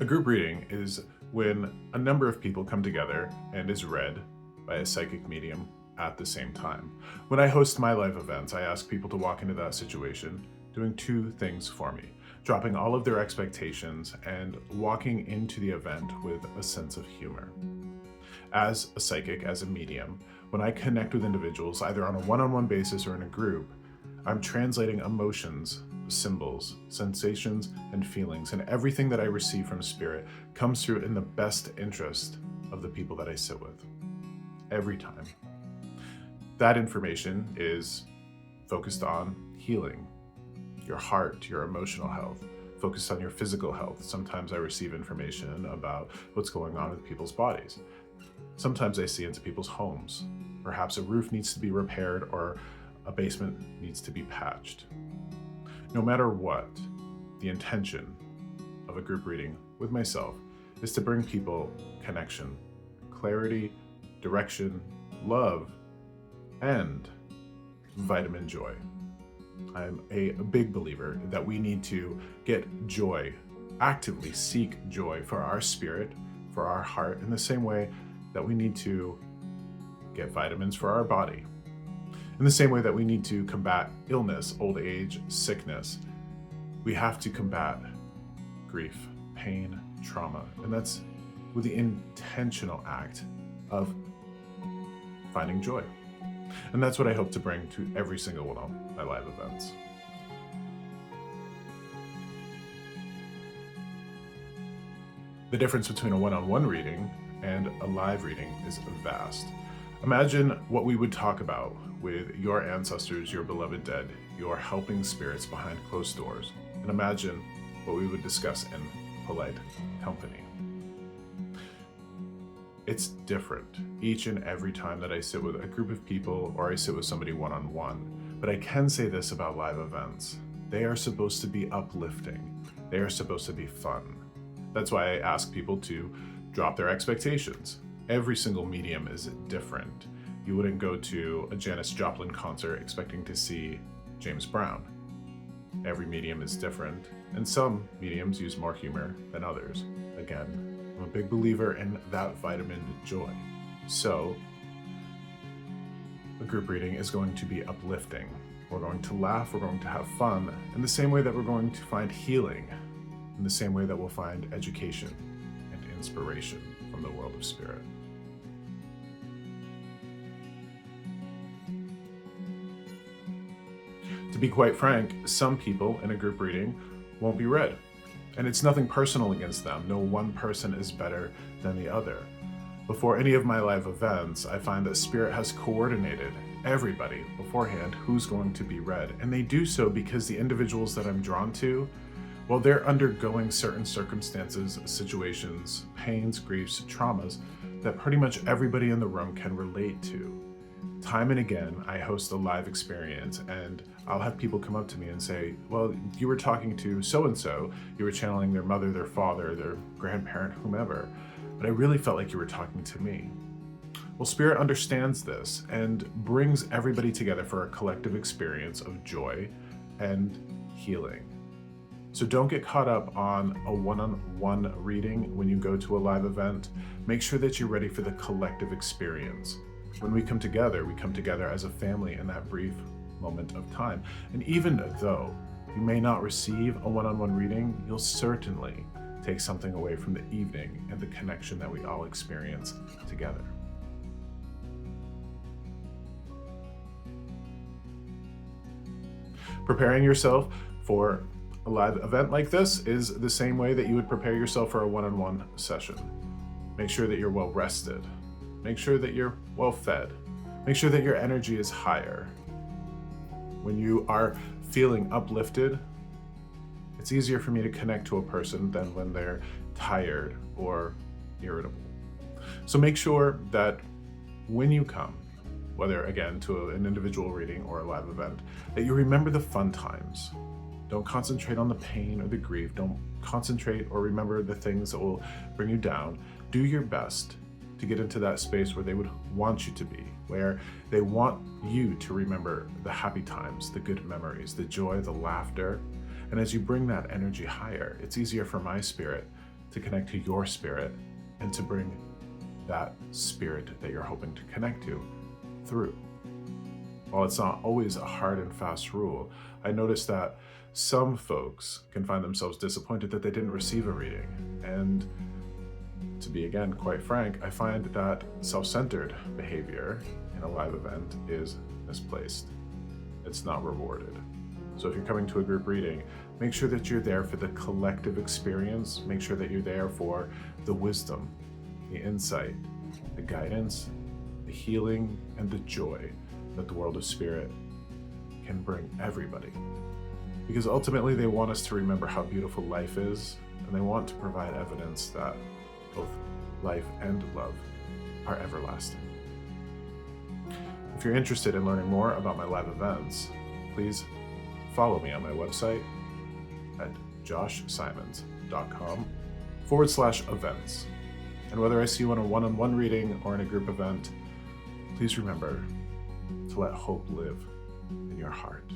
A group reading is when a number of people come together and is read by a psychic medium at the same time. When I host my live events, I ask people to walk into that situation doing two things for me: dropping all of their expectations and walking into the event with a sense of humor. As a psychic, as a medium, when I connect with individuals, either on a one-on-one basis or in a group, I'm translating emotions, symbols, sensations, and feelings, and everything that I receive from spirit comes through in the best interest of the people that I sit with. Every time. That information is focused on healing, your heart, your emotional health, focused on your physical health. Sometimes I receive information about what's going on with people's bodies. Sometimes I see into people's homes. Perhaps a roof needs to be repaired or a basement needs to be patched. No matter what, the intention of a group reading with myself is to bring people connection, clarity, direction, love, and vitamin joy. I'm a big believer that we need to get joy, actively seek joy for our spirit, for our heart, in the same way that we need to get vitamins for our body. In the same way that we need to combat illness, old age, sickness, we have to combat grief, pain, trauma, and that's with the intentional act of finding joy. And that's what I hope to bring to every single one of my live events. The difference between a one-on-one reading and a live reading is vast. Imagine what we would talk about with your ancestors, your beloved dead, your helping spirits behind closed doors, and imagine what we would discuss in polite company. It's different each and every time that I sit with a group of people or I sit with somebody one-on-one. But I can say this about live events: they are supposed to be uplifting. They are supposed to be fun. That's why I ask people to drop their expectations. Every single medium is different. You wouldn't go to a Janis Joplin concert expecting to see James Brown. Every medium is different, and some mediums use more humor than others. Again, I'm a big believer in that vitamin joy. So, a group reading is going to be uplifting. We're going to laugh, we're going to have fun, in the same way that we're going to find healing, in the same way that we'll find education and inspiration from the world of spirit. To be quite frank, some people in a group reading won't be read. And it's nothing personal against them. No one person is better than the other. Before any of my live events, I find that Spirit has coordinated everybody beforehand who's going to be read. And they do so because the individuals that I'm drawn to, well, they're undergoing certain circumstances, situations, pains, griefs, traumas that pretty much everybody in the room can relate to. Time and again, I host a live experience and I'll have people come up to me and say, well, you were talking to so-and-so, you were channeling their mother, their father, their grandparent, whomever, but I really felt like you were talking to me. Well, Spirit understands this and brings everybody together for a collective experience of joy and healing. So don't get caught up on a one-on-one reading when you go to a live event. Make sure that you're ready for the collective experience. When we come together as a family in that brief moment of time. And even though you may not receive a one-on-one reading, you'll certainly take something away from the evening and the connection that we all experience together. Preparing yourself for a live event like this is the same way that you would prepare yourself for a one-on-one session. Make sure that you're well rested. Make sure that you're well fed. Make sure that your energy is higher. When you are feeling uplifted, it's easier for me to connect to a person than when they're tired or irritable. So make sure that when you come, whether again to an individual reading or a live event, that you remember the fun times. Don't concentrate on the pain or the grief. Don't concentrate or remember the things that will bring you down. Do your best to get into that space where they would want you to be, where they want you to remember the happy times, the good memories, the joy, the laughter. And as you bring that energy higher, it's easier for my spirit to connect to your spirit and to bring that spirit that you're hoping to connect to through. While it's not always a hard and fast rule, I noticed that some folks can find themselves disappointed that they didn't receive a reading. And to be, again, quite frank, I find that self-centered behavior in a live event is misplaced. It's not rewarded. So if you're coming to a group reading, make sure that you're there for the collective experience. Make sure that you're there for the wisdom, the insight, the guidance, the healing, and the joy that the world of spirit can bring everybody. Because ultimately they want us to remember how beautiful life is, and they want to provide evidence that both life and love are everlasting. If you're interested in learning more about my live events, please follow me on my website at joshsimonds.com/events. And whether I see you on a one-on-one reading or in a group event, please remember to let hope live in your heart.